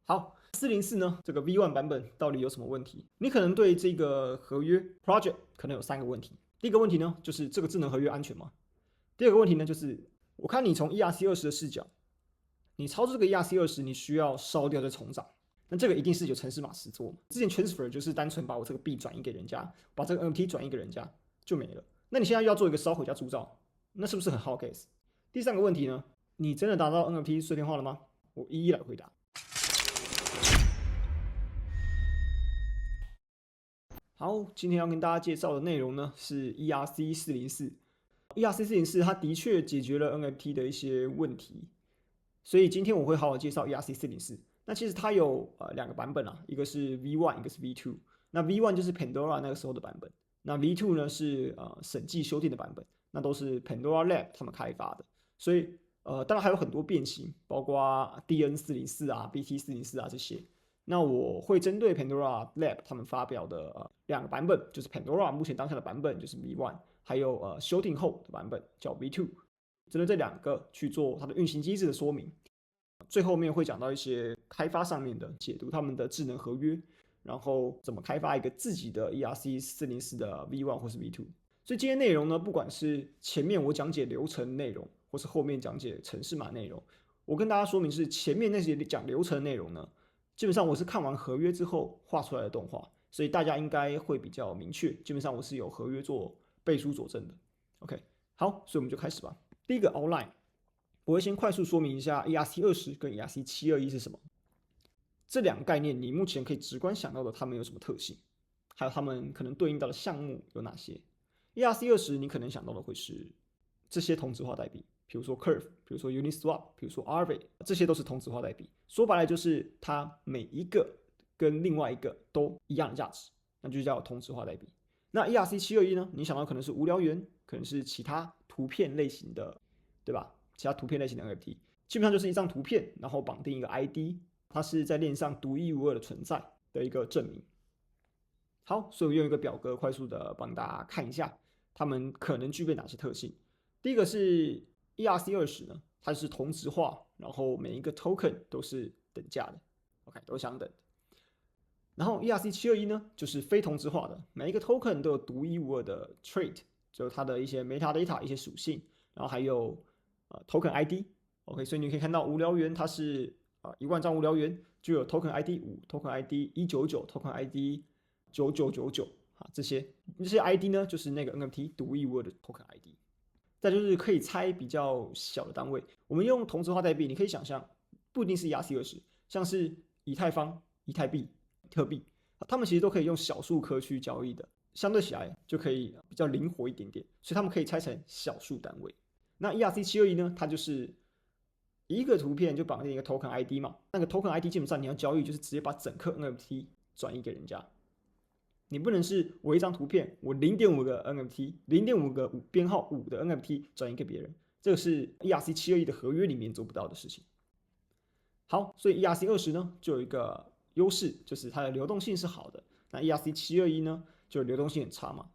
好，404呢，这个 V1 版本到底有什么问题？你可能对这个合约 project 可能有3个问题。第一个问题呢，就是这个智能合约安全吗？第二个问题呢，就是我看你从 ERC20的视角，你操作这个 ERC20，你需要烧掉再重涨，那这个一定是有程式码实做嘛？之前 transfer 就是单纯把我这个币转移给人家，把这个 NFT 转移给人家就没了。那你现在又要做一个烧毁加铸造，那是不是很耗 gas？第3个问题呢，你真的达到 NFT 碎片化了吗？我一一来回答。好，今天要跟大家介绍的内容呢是 ERC404。ERC404 它的确解决了 NFT 的一些问题，所以今天我会好好介绍 ERC404。那其实它有2个版本啊，一个是 V1，一个是 V2。那 V1 就是 Pandora 那个时候的版本，那 V2 呢是审计修订的版本，那都是 Pandora Lab 他们开发的。所以当然还有很多变形，包括 DN404啊、BT404啊这些。那我会针对 Pandora Lab 他们发表的2个版本，就是 Pandora 目前当下的版本就是 V1，还有修订后的版本叫 V2，针对这2个去做它的运行机制的说明。最后面会讲到一些开发上面的解读，他们的智能合约，然后怎么开发一个自己的 ERC404的 V1 或是 V2。所以今天内容呢，不管是前面我讲解流程内容，或是后面讲解程式码内容，我跟大家说明是前面那些讲流程内容呢，基本上我是看完合约之后画出来的动画，所以大家应该会比较明确。基本上我是有合约做背书佐证的。OK， 好，所以我们就开始吧。第一个 outline， 我会先快速说明一下 ERC20 跟 ERC721 是什么。这2个概念，你目前可以直观想到的，它们有什么特性，还有它们可能对应到的项目有哪些。ERC20 你可能想到的会是这些同质化代币，比如说 Curve， 比如说 Uniswap， 比如说 Aave， 这些都是同质化代币。说白了就是它每一个跟另外一个都一样的价值，那就叫同质化代币。那 ERC721 呢？你想到可能是无聊猿，可能是其他图片类型的，对吧？其他图片类型的 NFT， 基本上就是一张图片，然后绑定一个 ID， 它是在链上独一无二的存在的一个证明。好，所以我用一个表格快速的帮大家看一下，它们可能具备哪些特性。第一个是 ERC20 呢，它是同质化，然后每一个 token 都是等价的 ，OK， 都相等的。然后 ERC721 呢，就是非同质化的，每一个 token 都有独一无二的 trait， 就是它的一些 metadata 一些属性，然后还有token ID，OK， 所以你可以看到无聊猿它是10000张无聊猿就有 token ID 5、token ID 199、token ID 9999这些ID 呢，就是那个 NFT 独一无二的 token ID。再就是可以猜比较小的单位，我们用同质化代币，你可以想象，不一定是 ERC20，像是以太坊、以太币、比特币，他们其实都可以用小数颗去交易的，相对起来就可以比较灵活一点点，所以他们可以拆成小数单位。那 ERC721 呢，它就是一个图片就绑定一个 token ID 嘛，那个 token ID 基本上你要交易就是直接把整颗 NFT 转移给人家。你不能是我一张图片，我0.5个 NFT，0.5个编号5的 NFT 转移给别人，这个是 ERC721 的合约里面做不到的事情。好，所以 ERC20 呢就有一个优势，就是它的流动性是好的。那 ERC721 呢就流动性很差嘛？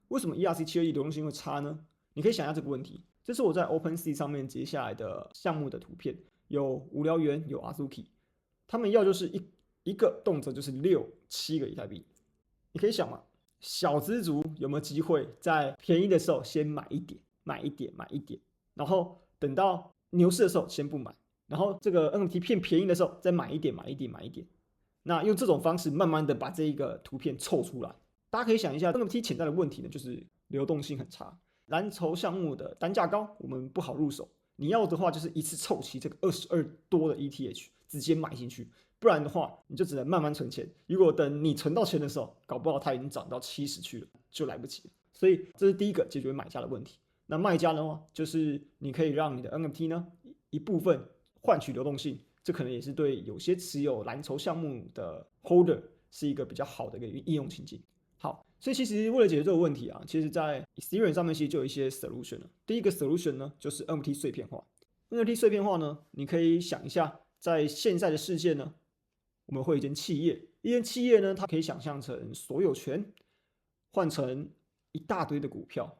为什么 ERC721 流动性会差呢？你可以想一下这个问题。这是我在 OpenSea 上面截下来的项目的图片，有无聊猿，有 Azuki， 他们要就是一个动辄就是6、7个以太币。你可以想嘛，小资族有没有机会在便宜的时候先买一点，然后等到牛市的时候先不买，然后这个 NFT 片便宜的时候再买一点，那用这种方式慢慢的把这一个图片凑出来。大家可以想一下 NFT 潜在的问题呢，就是流动性很差，蓝筹项目的单价高，我们不好入手。你要的话就是一次凑齐这个22多的 ETH 直接买进去，不然的话你就只能慢慢存钱。如果等你存到钱的时候，搞不好它已经涨到70去了，就来不及了。所以这是第一个解决买家的问题。那卖家的话，就是你可以让你的 NFT 呢一部分换取流动性，这可能也是对有些持有蓝筹项目的 holder 是一个比较好的一个应用情境。好，所以其实为了解决这个问题啊，其实在 Ethereum 上面其实就有一些 solution 了。第一个 solution 呢，就是 NFT 碎片化。NFT 碎片化呢，你可以想一下，在现在的世界呢，我们会有一间企业，呢，它可以想象成所有权换成一大堆的股票，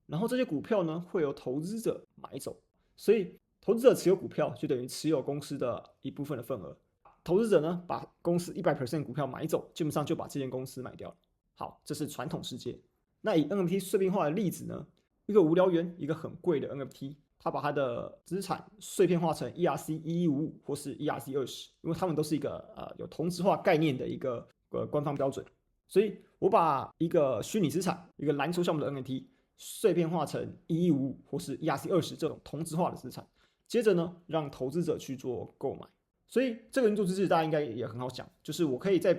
然后这些股票呢会由投资者买走，所以投资者持有股票就等于持有公司的一部分的份额。投资者呢把公司100% 股票买走，基本上就把这间公司买掉了。好，这是传统世界。那以 NFT 碎片化的例子呢，一个无聊猿，一个很贵的 NFT， 它把它的资产碎片化成 ERC1155或是 ERC20，因为它们都是一个有同质化概念的一个官方标准。所以我把一个虚拟资产，一个蓝筹项目的 NFT 碎片化成1155或是 ERC20这种同质化的资产，接着呢让投资者去做购买。所以这个运作机制大家应该也很好讲，就是我可以在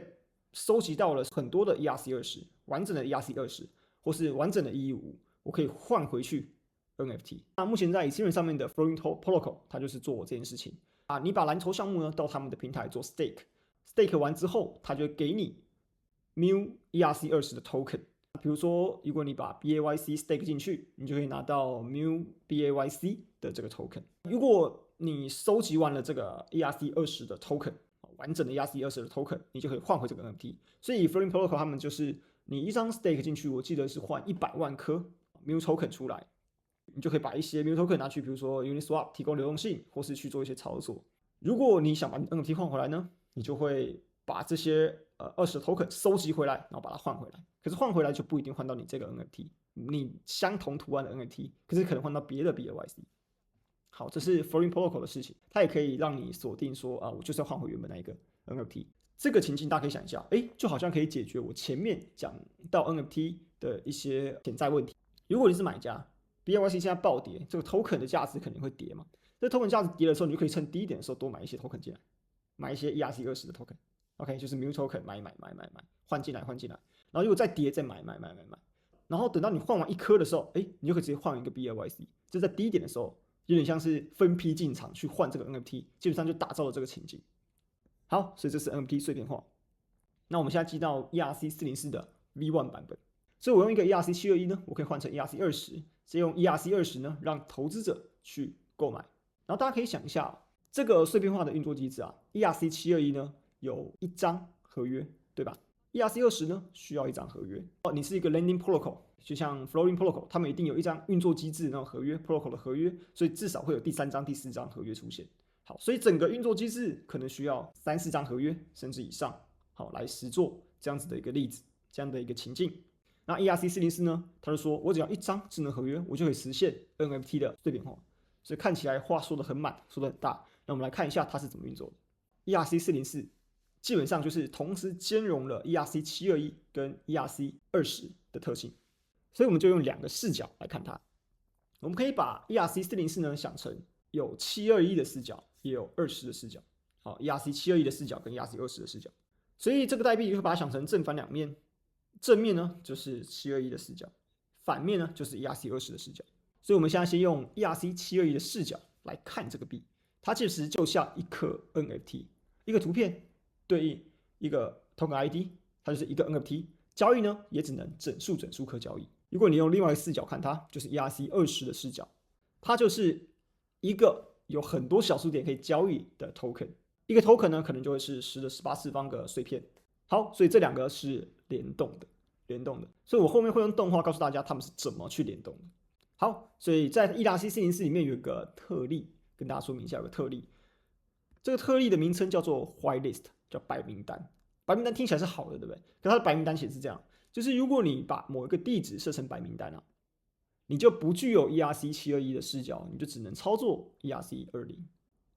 收集到了很多的 ERC20，完整的 ERC20，或是完整的1155，我可以换回去 NFT。那目前在以太坊上面的 Flowing Protocol， 它就是做这件事情啊。你把蓝筹项目呢到他们的平台做 stake 完之后，它就给你 Mu ERC20的 token。比如说，如果你把 BAYC stake 进去，你就可以拿到 Mu BAYC 的这个 token。如果你收集完了这个 ERC20的 token， 完整的 ERC20的 token， 你就可以换回这个 NFT。所以 Flowing Protocol 他们就是你一张 stake 进去，我记得是换100万颗 Mu token 出来，你就可以把一些 Mu token 拿去，比如说 Uniswap 提供流动性，或是去做一些操作。如果你想把 NFT 换回来呢，你就会把这些20的 token 收集回来，然后把它换回来。可是换回来就不一定换到你这个 NFT， 你相同图案的 NFT， 可是可能换到别的 BAYC。好，这是 Flowing Protocol 的事情，它也可以让你锁定说我就是要换回原本那一个 NFT。这个情境大家可以想一下，就好像可以解决我前面讲到 NFT 的一些潜在问题。如果你是买家 ，BAYC 现在暴跌，这个 token 的价值肯定会跌嘛。这 token 价值跌的时候，你就可以趁低一点的时候多买一些 token 进来，买一些 ERC20的 token。OK， 就是 Mu token 买，换进来。然后如果再跌，再买。然后等到你换完1颗的时候，你就可以直接换一个 BAYC。这在低一点的时候，有点像是分批进场去换这个 NFT， 基本上就打造了这个情境。好，所以这是 NFT 碎片化。那我们现在进到 ERC404的 V1 版本，所以我用一个 ERC721呢，我可以换成 ERC20， 再用 ERC20呢让投资者去购买。然后大家可以想一下，这个碎片化的运作机制啊 ，ERC721呢有1张合约，对吧？ERC20呢需要1张合约。你是一个 Lending Protocol， 就像 Flowing Protocol， 他们一定有1张运作机制那种合约 Protocol 的合约，所以至少会有第3张、第4张合约出现。好，所以整个运作机制可能需要3、4张合约甚至以上，好来实作这样子的一个例子，这样的一个情境。那 ERC404呢，他就说我只要1张智能合约，我就可以实现 NFT 的碎片化。所以看起来话说得很满，说得很大。那我们来看一下它是怎么运作的。ERC404基本上就是同时兼容了 ERC721跟 ERC20的特性，所以我们就用2个视角来看它。我们可以把 ERC404呢想成有721的视角，也有20的视角。好 ，ERC721的视角跟 ERC20的视角，所以这个代币就把它想成正反两面。正面呢就是721的视角，反面呢就是 ERC20的视角。所以我们现在先用 ERC721的视角来看这个币，它其实就像一颗 NFT， 一个图片对应一个 token ID， 它就是一个 NFT。交易呢也只能整数颗交易。如果你用另外一个视角看它，就是 ERC20的视角，它就是一个有很多小数点可以交易的 token。一个 token 呢可能就会是10的18次方个碎片。好，所以这2个是联动的。所以我后面会用动画告诉大家它们是怎么去联动的。好，所以在 ERC404里面有一个特例，跟大家说明一下，有个特例。这个特例的名称叫做 Whitelist， 叫白名单。白名单听起来是好的，对不对？可它的白名单写是这样，就是如果你把某一个地址设成白名单啊，你就不具有 ERC721的视角，你就只能操作 ERC20。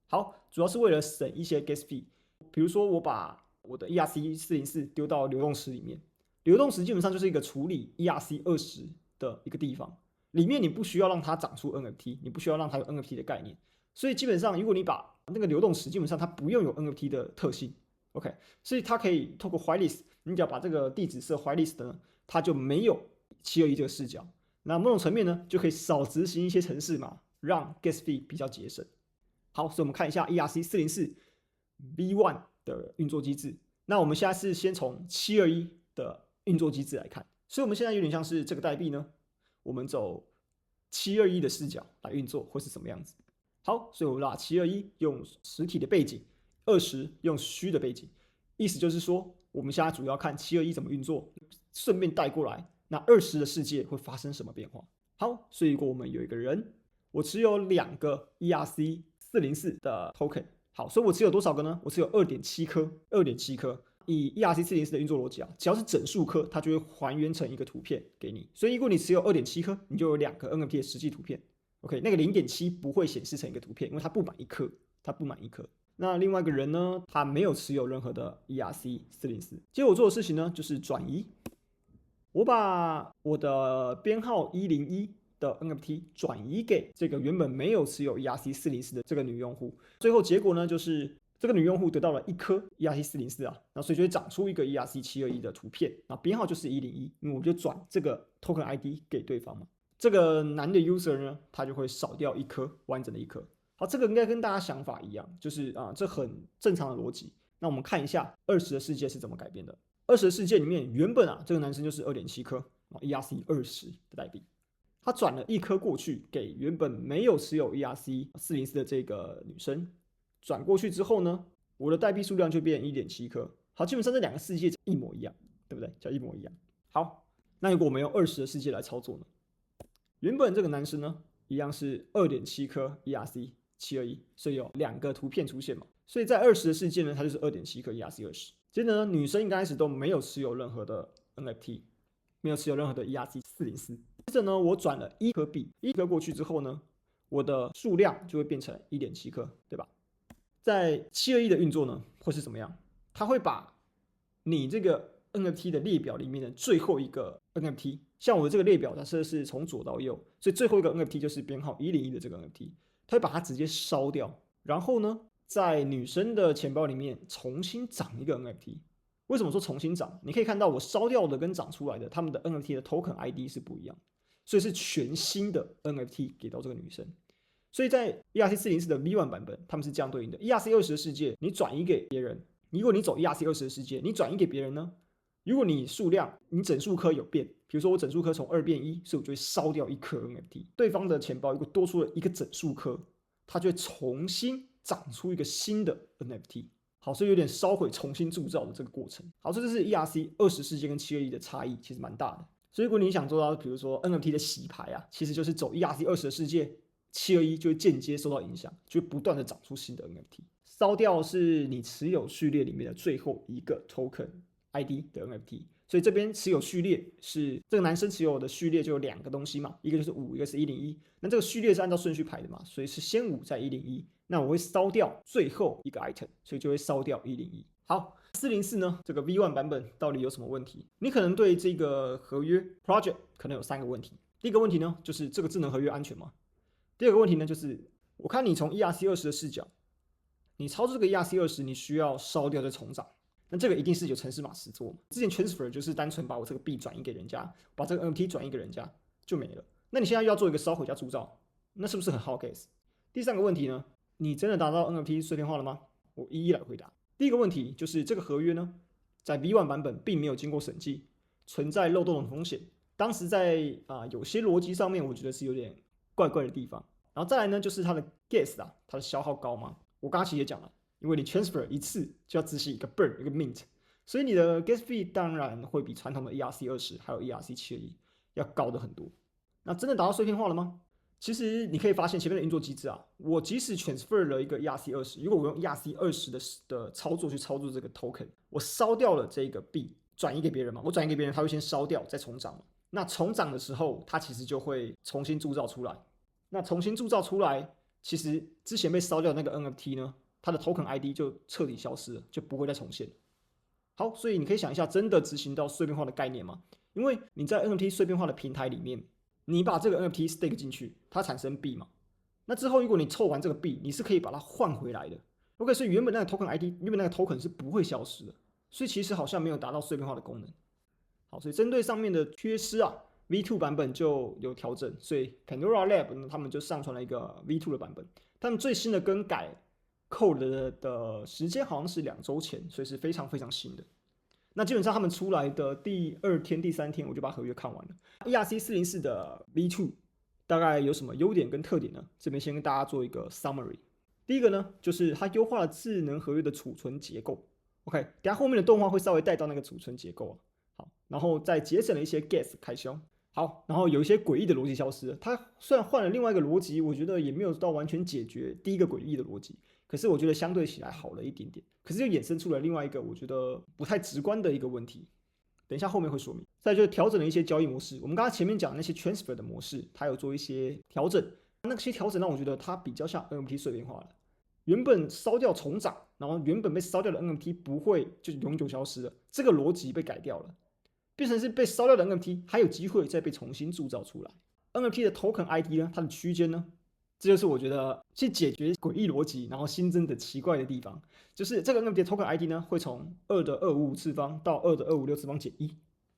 好，主要是为了省一些 gas fee。比如说我把我的 ERC404丢到流动池里面，流动池基本上就是一个处理 ERC20的一个地方，里面你不需要让它长出 NFT， 你不需要让它有 NFT 的概念。所以基本上如果你把那个流动池，基本上它不用有 NFT 的特性。OK， 所以它可以透过 Whitelist， 你只要把这个地址设 Whitelist 呢，它就没有721这个视角。那某种层面呢，就可以少执行一些程式码，让 gas fee 比较节省。好，所以我们看一下 ERC404 V1 的运作机制。那我们现在是先从721的运作机制来看，所以我们现在有点像是这个代币呢，我们走721的视角来运作会是什么样子。好，所以我们把721用实体的背景，20用虚的背景，意思就是说，我们现在主要看721怎么运作，顺便带过来，那20的世界会发生什么变化？好，所以如果我们有一个人，我持有2个 ERC404的 token，好，所以我持有多少个呢？我持有2.7颗，2.7颗。以 ERC404的运作逻辑啊，只要是整数颗，它就会还原成一个图片给你。所以如果你持有2.7颗，你就有2个 NFT 的实际图片。OK， 那个0.7不会显示成一个图片，因为它不满1颗，它不满1颗。那另外一个人呢，他没有持有任何的 ERC404。接着我做的事情呢，就是转移。我把我的编号101的 NFT 转移给这个原本没有持有 ERC404的这个女用户。最后结果呢，就是这个女用户得到了1颗 ERC404啊，那所以就会长出一个 ERC721的图片，那编号就是101，因为我就转这个 token ID 给对方嘛。这个男的 user 呢，他就会少掉1颗，完整的1颗。好，这个应该跟大家想法一样，就是这很正常的逻辑。那我们看一下20的世界是怎么改变的。20的世界里面，原本这个男生就是 2.7颗 ERC20的代币，他转了1颗过去给原本没有持有 ERC404的这个女生，转过去之后呢，我的代币数量就变 1.7颗。好，基本上这2个世界一模一样，对不对？叫一模一样。好，那如果我们用20的世界来操作呢？原本这个男生呢，一样是 2.7颗 ERC721，所以有2个图片出现嘛。所以在20的世界呢，它就是 2.7颗 ERC20。接着呢，女生一开始都没有持有任何的 NFT， 没有持有任何的 ERC404。接着呢，我转了1颗币，1颗过去之后呢，我的数量就会变成 1.7颗，对吧？在721的运作呢，会是怎么样？它会把你这个 NFT 的列表里面的最后一个 NFT， 像我的这个列表假设是从左到右，所以最后一个 NFT 就是编号101的这个 NFT， 它会把它直接烧掉，然后呢，在女生的钱包里面重新长一个 NFT。 为什么说重新长？你可以看到我烧掉的跟长出来的，他们的 NFT 的 token ID 是不一样，所以是全新的 NFT 给到这个女生。所以在 ERC404的 V1 版本，他们是这样对应的。ERC20的世界你转移给别人，如果你走 ERC20的世界，你转移给别人呢，如果你数量你整数颗有变，比如说我整数颗从2变1，所以我就会烧掉1颗 NFT。对方的钱包如果多出了一个整数颗，它就会重新长出一个新的 NFT。好，所以有点烧毁重新铸造的这个过程。好，这就是 ERC20世界跟721的差异，其实蛮大的。所以如果你想做到，比如说 NFT 的洗牌其实就是走 ERC20的世界，721就会间接受到影响，就会不断的长出新的 NFT。烧掉是你持有序列里面的最后一个 token ID 的 NFT， 所以这边持有序列是这个男生持有的序列就有2个东西嘛，一个就是5，一个是101。那这个序列是按照顺序排的嘛，所以是先5再101。那我会烧掉最后一个 item， 所以就会烧掉101。好，404呢，这个 V1 版本到底有什么问题？你可能对这个合约 project 可能有3个问题。第一个问题呢，就是这个智能合约安全吗？第二个问题呢，就是我看你从 ERC20的视角，你操作这个 ERC20，你需要烧掉再重涨，那这个一定是有程式码实作嘛？之前 transfer 就是单纯把我这个币转移给人家，把这个 NFT 转移给人家就没了。那你现在又要做一个烧毁加铸造，那是不是很耗 gas？ 第3个问题呢，你真的达到 NFT 碎片化了吗？我一一来回答。第一个问题就是这个合约呢，在 V1 版本并没有经过审计，存在漏洞的风险。当时在有些逻辑上面，我觉得是有点怪怪的地方。然后再来呢，就是它的 gas 它的消耗高吗？我刚刚其实也讲了，因为你 transfer 一次就要执行一个 burn 一个 mint， 所以你的 gas fee 当然会比传统的 ERC20还有 ERC721要高的很多。那真的达到碎片化了吗？其实你可以发现前面的运作机制我即使 transfer 了一个 ERC20， 如果我用 ERC20 的操作去操作这个 token， 我烧掉了这个币，转移给别人嘛，我转移给别人，他会先烧掉再重涨嘛。那重涨的时候，它其实就会重新铸造出来。那重新铸造出来，其实之前被烧掉的那个 NFT 呢，它的 token ID 就彻底消失了，就不会再重现。好，所以你可以想一下，真的执行到碎片化的概念吗？因为你在 NFT 碎片化的平台里面，你把这个 NFT stake 进去，它产生币嘛。那之后如果你凑完这个币，你是可以把它换回来的。OK， 所以原本那个 token ID， 原本那个 token 是不会消失的。所以其实好像没有达到碎片化的功能。好，所以针对上面的缺失V2 版本就有调整，所以 Pandora Lab 呢，他们就上传了一个 V2 的版本。他们最新的更改 code 的时间好像是2周前，所以是非常非常新的。那基本上他们出来的第2天、第3天，我就把合约看完了。ERC404的 V2 大概有什么优点跟特点呢？这边先跟大家做一个 summary。第一个呢，就是它优化了智能合约的储存结构。OK， 等下后面的动画会稍微带到那个储存结构好，然后再节省了一些 gas 开销。好，然后有一些诡异的逻辑消失了。它虽然换了另外一个逻辑，我觉得也没有到完全解决第一个诡异的逻辑。可是我觉得相对起来好了一点点。可是又衍生出了另外一个我觉得不太直观的一个问题，等一下后面会说明。再就是调整了一些交易模式，我们刚才前面讲的那些 transfer 的模式，它有做一些调整，那些调整让我觉得它比较像 NFT 碎片化了。原本烧掉重涨，然后原本被烧掉的 NFT 不会就永久消失了，这个逻辑被改掉了，变成是被烧掉的 NFT 还有机会再被重新铸造出来。NFT 的 token ID 呢，它的区间呢，这就是我觉得去解决诡异逻辑，然后新增的奇怪的地方，就是这个 NFT 的 token ID 呢，会从2的255次方到2的256次方减1。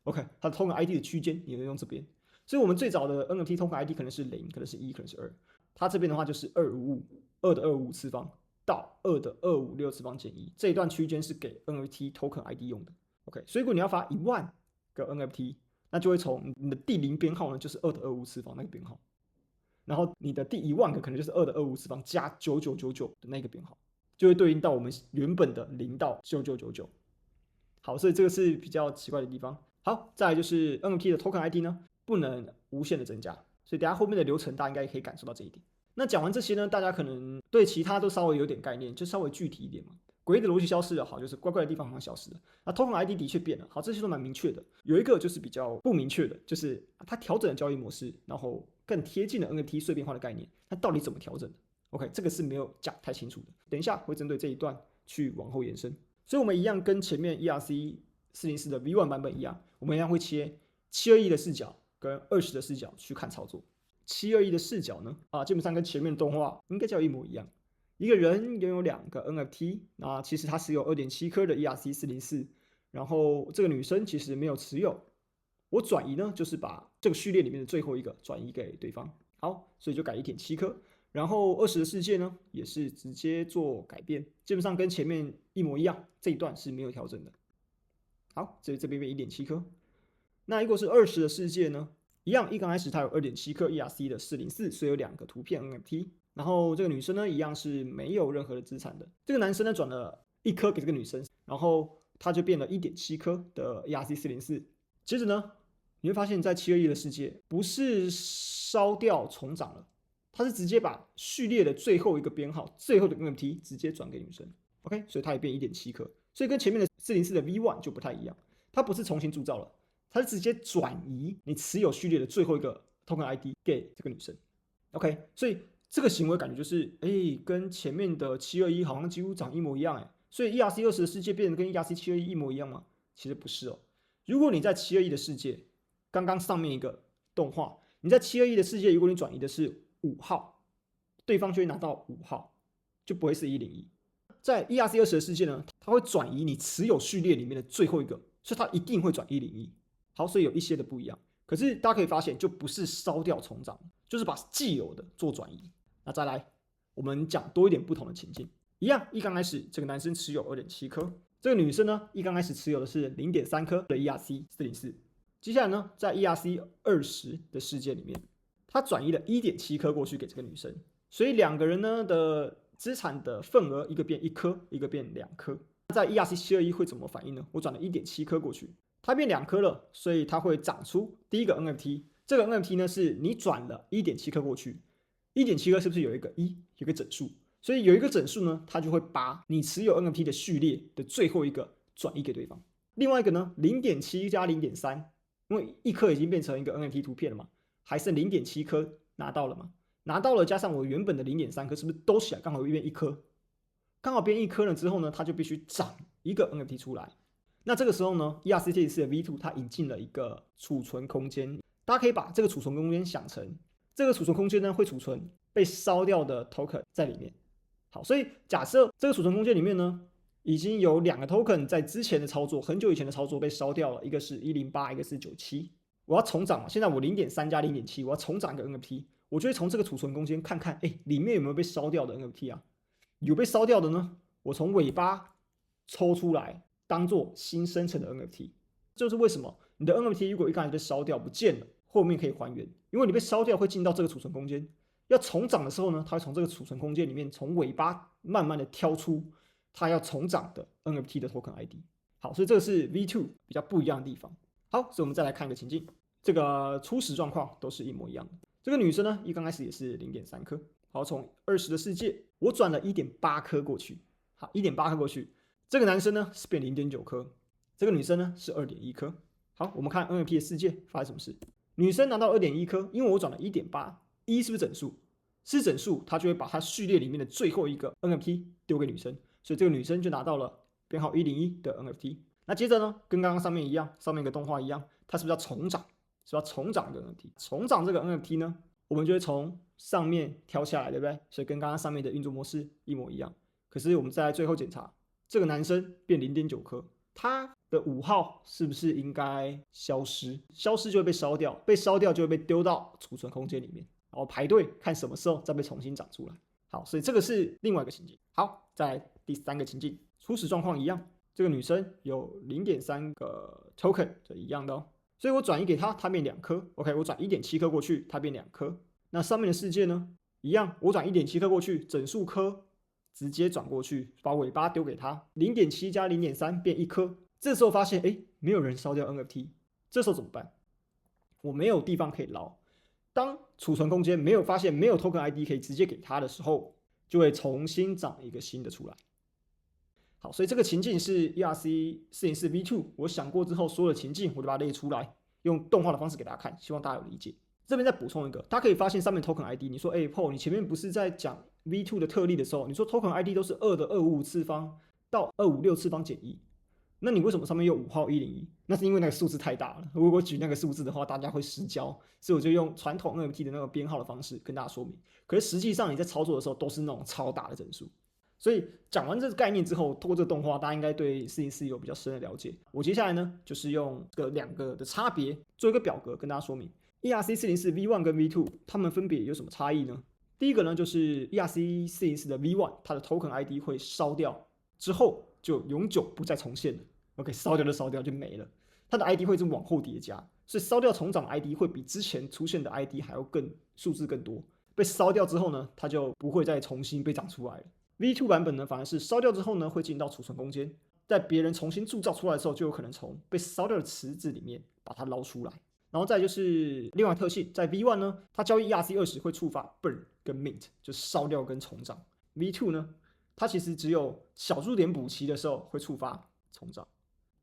OK， 它的 token ID 的区间也能用这边，所以我们最早的 NFT token ID 可能是0，可能是1，可能是2，它这边的话就是255，2的255次方到2的256次方减1，这一段区间是给 NFT token ID 用的。OK， 所以如果你要发1万个 NFT， 那就会从你的第0编号呢，就是2的255次方那个编号，然后你的第1万个可能就是2的255次方加9999的那个编号，就会对应到我们原本的0到9999。好，所以这个是比较奇怪的地方。好，再来就是 NFT 的 token ID 呢，不能无限的增加，所以等一下后面的流程大家应该可以感受到这一点。那讲完这些呢，大家可能对其他都稍微有点概念，就稍微具体一点嘛。诡异的逻辑消失了，好，就是怪怪的地方好像消失了。那 token ID 的确变了，好，这些都蛮明确的。有一个就是比较不明确的，就是它调整了交易模式，然后更贴近了 NFT 碎片化的概念。它到底怎么调整的 ？OK， 这个是没有讲太清楚的。等一下会针对这一段去往后延伸。所以我们一样跟前面 ERC404的 V1 版本一样，我们一样会切721的视角跟20的视角去看操作。721的视角呢，基本上跟前面的动画应该叫一模一样。一个人拥有2个 NFT， 那其实他持有 2.7 颗的 ERC404， 然后这个女生其实没有持有。我转移呢，就是把这个序列里面的最后一个转移给对方。好，所以就改 1.7 颗。然后20的世界呢，也是直接做改变，基本上跟前面一模一样，这一段是没有调整的。好，这边变 1.7 颗。那如果是20的世界呢，一样，一刚开始它有 2.7 颗 ERC 的404，所以有2个图片 NFT。然后这个女生呢，一样是没有任何的资产的。这个男生呢，转了1颗给这个女生，然后他就变了 1.7 颗的 ERC404。接着呢，你会发现在721的世界不是烧掉重涨了，它是直接把序列的最后一个编号、最后的 NFT 直接转给女生。OK， 所以它也变 1.7 颗，所以跟前面的404的 V1 就不太一样，它不是重新铸造了，它是直接转移你持有序列的最后一个 token ID 给这个女生。OK， 所以这个行为感觉就是，跟前面的721好像几乎长一模一样，所以 ERC20 的世界变得跟 ERC721 一模一样吗？其实不是哦。如果你在721的世界，刚刚上面一个动画，你在721的世界，如果你转移的是5号，对方就会拿到5号，就不会是101。在 ERC20 的世界呢，它会转移你持有序列里面的最后一个，所以它一定会转101。好，所以有一些的不一样。可是大家可以发现，就不是烧掉重涨，就是把既有的做转移。那再来，我们讲多一点不同的情境。一样，一刚开始这个男生持有 2.7 颗，这个女生呢，一刚开始持有的是 0.3 颗的 ERC404。接下来呢，在 ERC20 的世界里面，他转移了 1.7 颗过去给这个女生，所以两个人呢的资产的份额一个变1颗，一个变2颗。在 ERC721 会怎么反应呢？我转了 1.7 颗过去，它变2颗了，所以它会长出第一个 NFT。这个 NFT 呢是你转了 1.7 颗过去。1.7 颗是不是有一个1，有一个整数？所以有一个整数呢，它就会把你持有 NFT 的序列的最后一个转移给对方。另外一个呢 ,0.7 加 0.3， 因为1颗已经变成一个 NFT 图片了嘛，还剩 0.7 颗拿到了嘛？拿到了加上我原本的 0.3 颗，是不是都起来刚好变1颗？刚好变1颗了之后呢，它就必须长一个 NFT 出来。那这个时候呢 ,ERC714 的 V2 它引进了一个储存空间，大家可以把这个储存空间想成这个储存空间呢，会储存被烧掉的 token 在里面。好，所以假设这个储存空间里面呢，已经有2个 token 在之前的操作，很久以前的操作被烧掉了，一个是108，一个是97。我要重涨嘛，现在我 0.3 加 0.7， 我要重涨一个 NFT， 我就会从这个储存空间看看，里面有没有被烧掉的 NFT 啊？有被烧掉的呢，我从尾巴抽出来，当做新生成的 NFT。就是为什么你的 NFT 如果一开始被烧掉不见了，后面可以还原，因为你被烧掉会进到这个储存空间，要重涨的时候呢，它会从这个储存空间里面从尾巴慢慢的挑出它要重涨的 NFT 的 token ID。好，所以这个是 V2 比较不一样的地方。好，所以我们再来看一个情境，这个初始状况都是一模一样的。这个女生呢，一刚开始也是 0.3 颗，好，从20的世界，我转了 1.8 颗过去。好， 1.8 颗过去，这个男生呢是变 0.9 颗，这个女生呢是 2.1 颗。好，我们看 NLP 的世界发生什么事。女生拿到 2.1 颗，因为我转了 1.8， 1是不是整数？是整数，它就会把它序列里面的最后一个 NFT 丢给女生，所以这个女生就拿到了编号101的 NFT。那接着呢，跟刚刚上面一样，上面一个动画一样，它是不是要重长？是要重长的 NFT。重长这个 NFT 呢，我们就会从上面挑下来，对不对？所以跟刚刚上面的运作模式一模一样。可是我们再来最后检查，这个男生变 0.9 颗，他的5号是不是应该消失？消失就会被烧掉，被烧掉就会被丢到储存空间里面，然后排队看什么时候再被重新长出来。好，所以这个是另外一个情境。好，再来第3个情境，初始状况一样，这个女生有 0.3 个 token， 这一样的哦。所以我转移给她，她变2颗。OK， 我转 1.7 颗过去，她变2颗。那上面的世界呢？一样，我转 1.7 颗过去，整数颗直接转过去，把尾巴丢给她。0.7 加 0.3 变1颗。这时候发现，没有人烧掉 NFT， 这时候怎么办？我没有地方可以捞。当储存空间没有发现没有 token ID 可以直接给他的时候，就会重新长一个新的出来。好，所以这个情境是 ERC 404 V2， 我想过之后，所有的情境我就把它列出来，用动画的方式给大家看，希望大家有理解。这边再补充一个，大家可以发现上面 token ID， 你说Paul， 你前面不是在讲 V2 的特例的时候，你说 token ID 都是2的255次方到256次方减1。那你为什么上面用5号101？那是因为那个数字太大了。如果我举那个数字的话，大家会失焦，所以我就用传统 NFT 的那个编号的方式跟大家说明。可是实际上你在操作的时候都是那种超大的整数。所以讲完这个概念之后，透过这个动画，大家应该对404有比较深的了解。我接下来呢，就是用这2个的差别做一个表格跟大家说明。ERC 404 V1 跟 V2 它们分别有什么差异呢？第一个呢，就是 ERC 404的 V1， 它的 token ID 会烧掉之后就永久不再重现了。OK， 烧掉就烧掉就没了，它的 ID 会是往后叠加，所以烧掉重长的 ID 会比之前出现的 ID 还要数字更多。被烧掉之后呢，它就不会再重新被长出来了。V2 版本呢，反而是烧掉之后呢，会进到储存空间，在别人重新铸造出来的时候，就有可能从被烧掉的池子里面把它捞出来。然后再就是另外特性，在 V1 呢，它交易 ERC20 会触发 burn 跟 mint， 就是烧掉跟重长。V2 呢，它其实只有小数点补齐的时候会触发重长。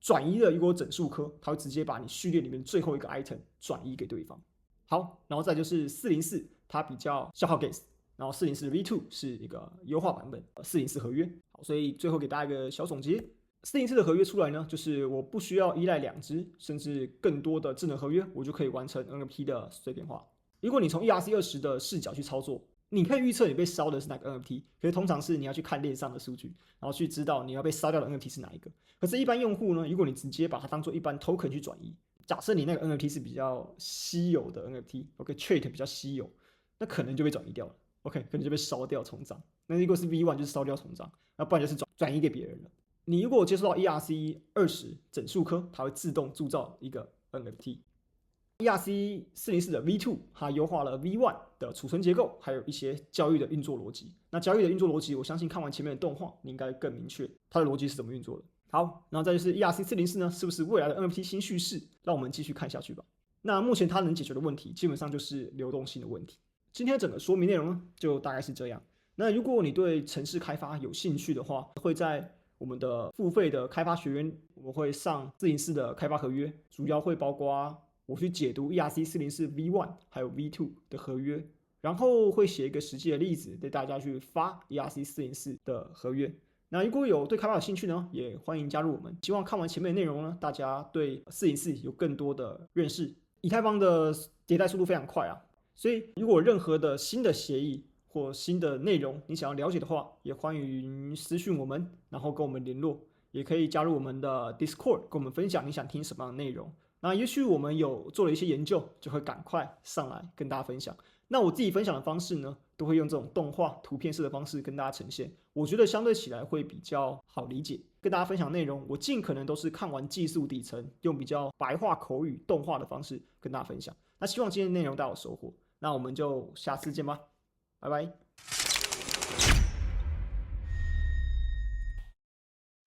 转移的如果整数颗，它会直接把你序列里面最后一个 item 转移给对方。好，然后再就是404，它比较消耗 gas， 然后404 V2 是一个优化版本404合约。好，所以最后给大家一个小总结，404的合约出来呢，就是我不需要依赖2只甚至更多的智能合约，我就可以完成 NFT 的碎片化。如果你从 ERC20 的视角去操作，你可以预测你被烧的是哪个 NFT， 可是通常是你要去看链上的数据，然后去知道你要被烧掉的 NFT 是哪一个。可是，一般用户呢，如果你直接把它当做一般 token 去转移，假设你那个 NFT 是比较稀有的 NFT，OK，trait 比较稀有，那可能就被转移掉了 ，OK， 可能就被烧掉重长。那如果是 V1 就是烧掉重长，那不然就是转移给别人了。你如果接触到 ERC20 整数颗，它会自动铸造一个 NFT。ERC 404的 V2， 它优化了 V1 的储存结构，还有一些交易的运作逻辑。那交易的运作逻辑，我相信看完前面的动画，你应该更明确它的逻辑是怎么运作的。好，然后再就是 ERC 404呢，是不是未来的 NFT 新叙事？让我们继续看下去吧。那目前它能解决的问题，基本上就是流动性的问题。今天整个说明内容呢，就大概是这样。那如果你对程式开发有兴趣的话，会在我们的付费的开发学院，我们会上404的开发合约，主要会包括我去解读 ERC 404 V1 还有 V2 的合约，然后会写一个实际的例子带大家去发 ERC 404的合约。那如果有对开发有兴趣呢，也欢迎加入我们。希望看完前面的内容呢，大家对404有更多的认识。以太坊的迭代速度非常快啊，所以如果有任何的新的协议或新的内容你想要了解的话，也欢迎私讯我们，然后跟我们联络。也可以加入我们的 Discord， 跟我们分享你想听什么样的内容。那也许我们有做了一些研究，就会赶快上来跟大家分享。那我自己分享的方式呢，都会用这种动画、图片式的方式跟大家呈现，我觉得相对起来会比较好理解。跟大家分享内容，我尽可能都是看完技术底层，用比较白话口语、动画的方式跟大家分享。那希望今天的内容大家有收获，那我们就下次见吧，拜拜。